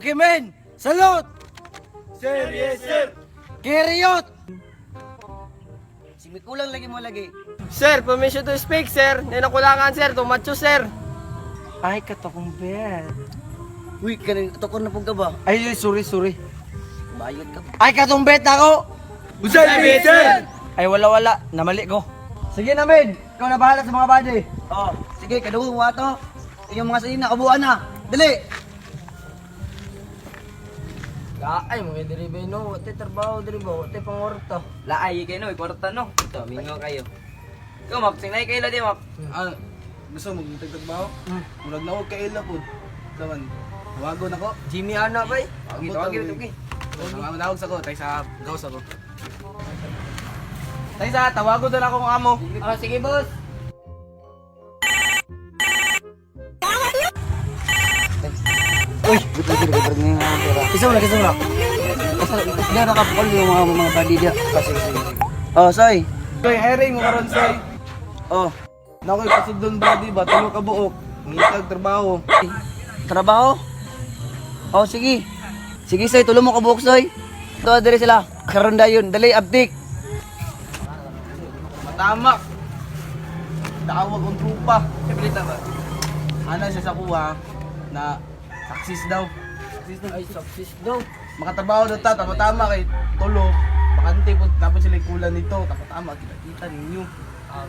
Okay, men! Salute! Sir, yes sir. Kiriot! Simikulang lagi mo lagi. Sir, permission to speak sir. Ninakulangan sir, tumatso sir. Ay, katakong bet. Uy, tukor na pong ka ba? Ay, sorry. Bayot ka ba? Ay, katong bet ako! Sir, sir. Ay, wala. Namali ko. Sige na, men. Ikaw na bahala sa mga body. Oh, sige, kadugo mo ato. Yung mga salina, kabuuan na. Dali! Ay, mga diri ba no? Wate trabaho diri ba? Wate pangorta. Laay kayo no, ikwarta no. Ito, mingo kayo. Ikaw, Map, singnay kayo di, Map. Gusto mo magtagtagbaho? Mulag na ako kaila po. Taman, tawagon ako. Jimmy ana ba? Tawagi. Manawag sa ko, tayo sa gaws ako. Tayo sa, tawagon doon ako kung amo. Oh, sige, boss. Uy, buti ngayon ang pera. Kisa mo na. Kasi nakapukol yung mga body dia. Oh, soy. Koy, hiring mo karon say. Oh, Nakoy pasud doon body ba, tulo ka buok. Ngitag trabaho. trabaho? Oh, sige. Sige, soy. Tulo mo ka buhok, soy. Ito, dali sila. Karon dayon. Dali, abdik. Matamak. Tawag kong trupa. Sablita ba? Ana siya sa kuha na saksis daw. Ay, success daw. Makatrabaho daw ta, tama kay tulo. Bakante po, tapos sila kulan nito. Tama, kita ninyo.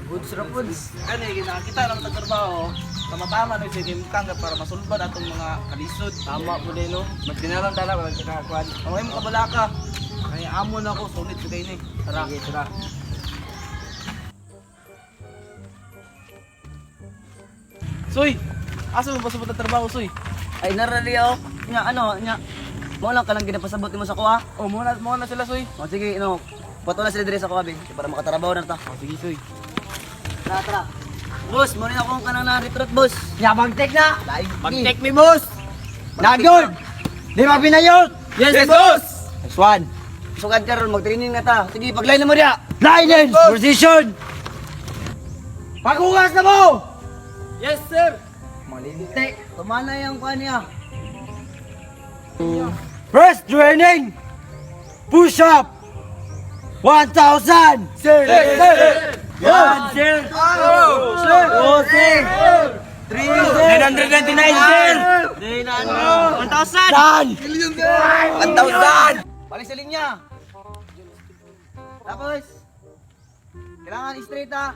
Good sir po. Ano yung nakakita ng tatrabaho, tama-tama na siya kimkang para masulbad atong mga kalisod. Tama po din no. Magdinalang tala para kakakuan. Okay mo kabala ka. Kaya amo na ako, sulit ko kayo ni. Tara. Sige, tara. Soy! Asa mo ba sa trabaho, Soy? Ay, narali ako. Nya. Mo lang ka lang ginapasabot mo sa kuha. Oh, muna sila, Soy. O, sige, Pato na sila dire sa kuha, be. Para makatrabaho na ta. Oh, sige, Soy. Tara. Boss, mo rin akong kanang na-recruit, boss. Ya, mag-take na! Mag-take me boss. Nagod! Di ba pinayot? Yes, boss. Next one. Sugad ka ron, mag-training na ta. Sige, pag-line na mo diya. Line position! Paghugas na mo! Yes, sir. Malinte. Tumana yung kuha niya. First training! Push up! 1,000! Sir, sir. One, sir! Two, sir! Three, sir! 999, sir. 1,000! 1,000! Balik sa linya. Tapos, kailangan straight ha.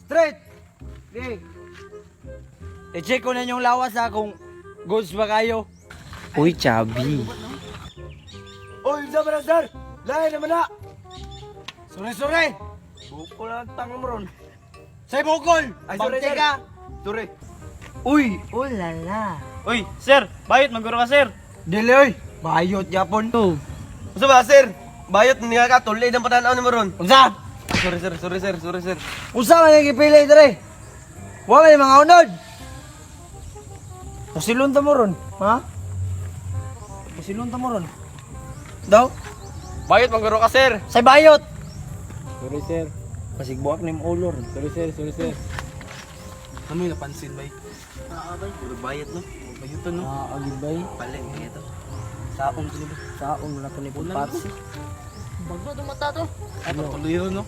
Straight! Okay. I-check ko na yung lawas ha kung goods ba kayo. Uy, chubby. Oy, isa ba na, sir? Lahat naman na! Sure! Buko na tanga mo ron. Say bukol! Ay, sorry, Bangte sir. ka! Sorry. Uy, ulala. Uy, sir. Bayot maguro ka, sir. Dili oy! Bayot yapon to. Gusto ba, sir? Bayot niya ka, tuloy ng patanaw ni mo ron. Unsa? Sorry, sir. Unsa man yung ipili dere? Wa may mga unod. Pasilon ta mo ron, ha? Pasilon ta mo ron. Daw? Bayot maguro ka, sir. Say bayot! Sorry, sir. Pasigbuak ni mo ulor. Sorry, sir. Ano yung napansin ba? Puro bayot, no? Bayutan, no? Agid bay. Paling ito. Saong tulo. Saong wala pa ni putpats. Bagno itong mata to. Ay, tuliro, no?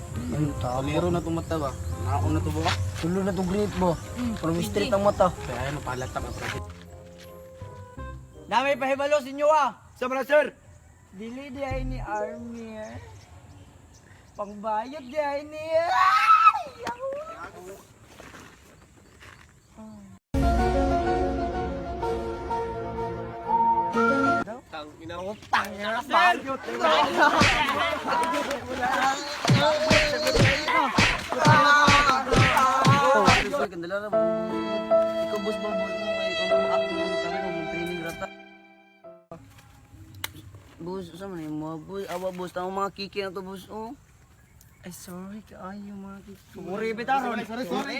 Tuliro na itong mata ba? Nakaon na ito ba? Tulo na tong grip mo. Pero straight ang mata. Kaya mapalata ka, bro. Dami pahibalo sa inyo ah. Sa mga, sir? Dili di ay ni Army. Pangbayot di ay ni. Tang, ina mo. Bayot. Uy, kandala na. Ikaw, boss, mo ikaw na training rata. Boss, saan man yung mga boss? Awa, boss, tama mga kiki na to, boss, oh. Ay, sorry ka. Ay, yung mga kiki. Sorry, bitaron. Sorry.